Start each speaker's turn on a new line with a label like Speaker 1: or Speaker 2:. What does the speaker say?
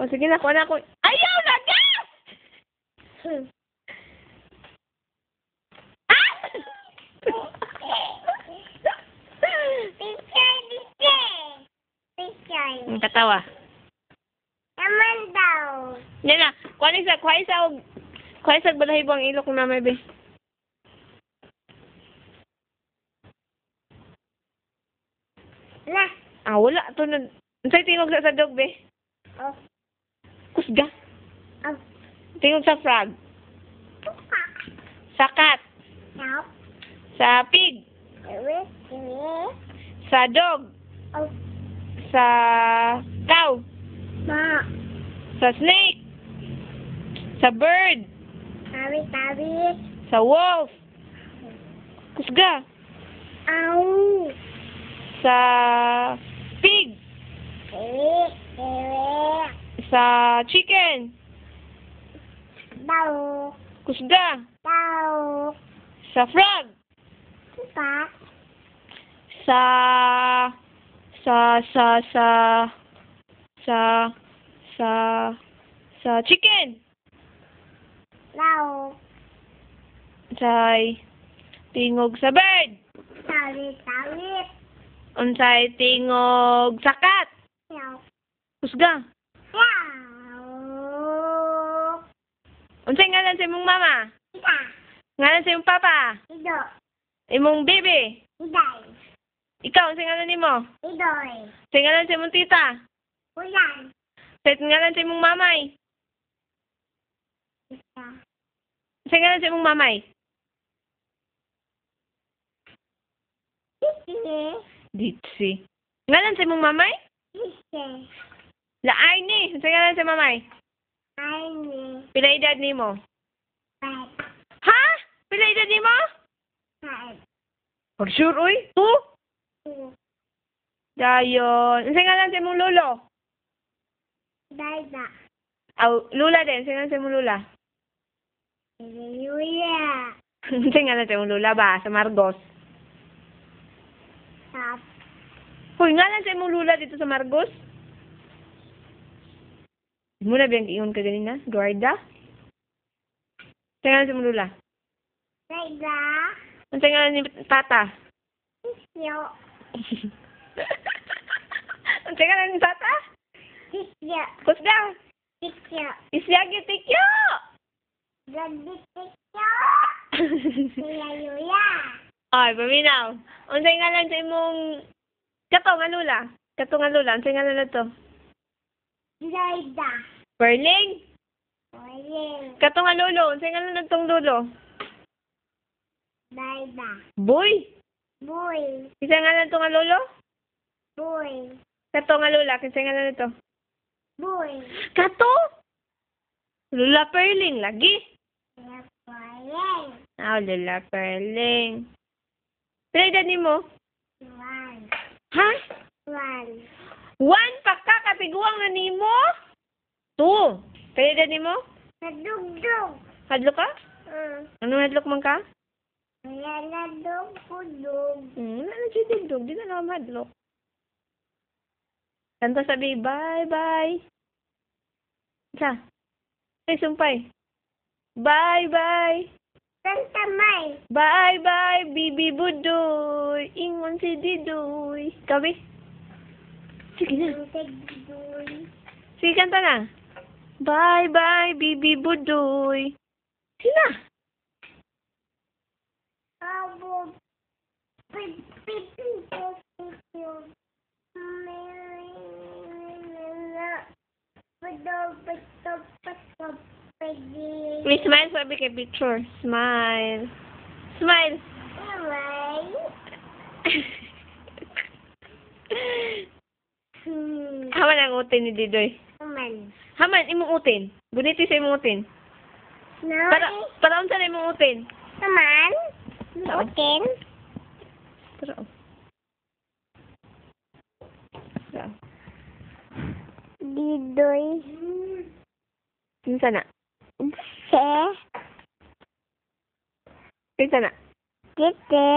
Speaker 1: O, sige na, kuha na ako. Ayaw, laga! Ah!
Speaker 2: Picture.
Speaker 1: Ang katawa.
Speaker 2: Naman daw.
Speaker 1: Yan na, kuha isa balahibong ilok na may be.
Speaker 2: Na.
Speaker 1: Ah, wala. Ito na. Unsay tingog sa dog, be?
Speaker 2: Oh.
Speaker 1: Kusga.
Speaker 2: Oh.
Speaker 1: Tingog sa frog.
Speaker 2: Puka.
Speaker 1: Sa cat.
Speaker 2: No.
Speaker 1: Sa pig.
Speaker 2: Ewe.
Speaker 1: Sa dog.
Speaker 2: Oh.
Speaker 1: Sa cow.
Speaker 2: Ma.
Speaker 1: Sa snake. Sa bird.
Speaker 2: Tabi.
Speaker 1: Sa wolf. Kusga.
Speaker 2: Au.
Speaker 1: Sa pig.
Speaker 2: Ewe.
Speaker 1: Sa chicken.
Speaker 2: Daw.
Speaker 1: Kusga.
Speaker 2: Daw.
Speaker 1: Sa frog.
Speaker 2: Puka.
Speaker 1: Sa chicken.
Speaker 2: Daw.
Speaker 1: Unsay tingog sa bird.
Speaker 2: Tabi.
Speaker 1: Unsay tingog sa cat.
Speaker 2: Yaw.
Speaker 1: Kusga.
Speaker 2: Yaw.
Speaker 1: Unsay ngalan sa imong mama?
Speaker 2: Ita.
Speaker 1: Ngalan sa imong papa?
Speaker 2: Ido.
Speaker 1: Imong bibi?
Speaker 2: Iday.
Speaker 1: Ikaw, unsay ngalan nimo?
Speaker 2: Idoy.
Speaker 1: Unsay ngalan sa imong tita?
Speaker 2: Ulan.
Speaker 1: Unsay ngalan sa imong mamay?
Speaker 2: Ita.
Speaker 1: Unsay ngalan sa imong mamay?
Speaker 2: Sisi.
Speaker 1: Ditsi. Ngalan sa imong mamay?
Speaker 2: Sisi.
Speaker 1: Laay ni. Unsay ngalan sa mamay?
Speaker 2: Aini.
Speaker 1: Pila edad nimo?
Speaker 2: Bad.
Speaker 1: Ha? Pila edad nimo?
Speaker 2: Bad.
Speaker 1: For sure, uy. 2? Dayon. Unsay ngalan sa imong lolo?
Speaker 2: Dada.
Speaker 1: Aw, lula din. Unsay ngalan sa imong lula?
Speaker 2: Hallelujah.
Speaker 1: Unsay ngalan sa imong lula ba? Sa Margos.
Speaker 2: Tap.
Speaker 1: Hoy, ngalan sa imong lula dito sa Margos? Di mo na biyang iyon ka ganina? Guarda? Unsay ngalan sa imong lula?
Speaker 2: Dada.
Speaker 1: Unsay ngalan ni tata?
Speaker 2: Sisyo.
Speaker 1: Unsay ngalan ni tata?
Speaker 2: Sisyo.
Speaker 1: Kusga.
Speaker 2: Sisyo.
Speaker 1: Isyagi tikyo.
Speaker 2: Gandi sisyo. Hallelujah.
Speaker 1: Ay, paminaw. Unsay ngalan sa imong kato nga lula? Kato nga lula, unsay ngalan na to?
Speaker 2: Dada.
Speaker 1: Perling.
Speaker 2: Oye.
Speaker 1: Kato nga lolo, unsay ngalan na tong lolo?
Speaker 2: Dada.
Speaker 1: Boy.
Speaker 2: Boy.
Speaker 1: Isa ngalan to nga lolo?
Speaker 2: Boy.
Speaker 1: Kato nga lula, unsay ngalan na to?
Speaker 2: Boy.
Speaker 1: Kato? Lula Perling lagi.
Speaker 2: Boy.
Speaker 1: Ah, Lula Perling. Pila edad nimo?
Speaker 2: One.
Speaker 1: Ha?
Speaker 2: One.
Speaker 1: 1 pa ka katiguang na nimo? 2. Pila edad nimo?
Speaker 2: Nadugdog.
Speaker 1: Hadlok ka? Anong hadlok man ka?
Speaker 2: Kaya nadugdog.
Speaker 1: Wala na siya dindog. Di na lang madlok. Kanta sabi, bye-bye. Sa? Ay, sumpay. Bye-bye.
Speaker 2: Santa May.
Speaker 1: Bye-bye, Bibi Budoy. Ingon si Didoy. Kabi? Sige na.
Speaker 2: Nadugdog.
Speaker 1: Sige, kanta na. Bye-bye, Bibi Budoy. Sina?
Speaker 2: Abo.
Speaker 1: May smile sabi kay picture. Smile. Smile. Haman ang utin ni Didoy. Haman, imong utin. Guniti sa imong utin. Para unsa na imong utin?
Speaker 2: Naman? Utin?
Speaker 1: Tara. Tara.
Speaker 2: Didoy.
Speaker 1: Unsa na?
Speaker 2: Se.
Speaker 1: Unsa na?
Speaker 2: Kite.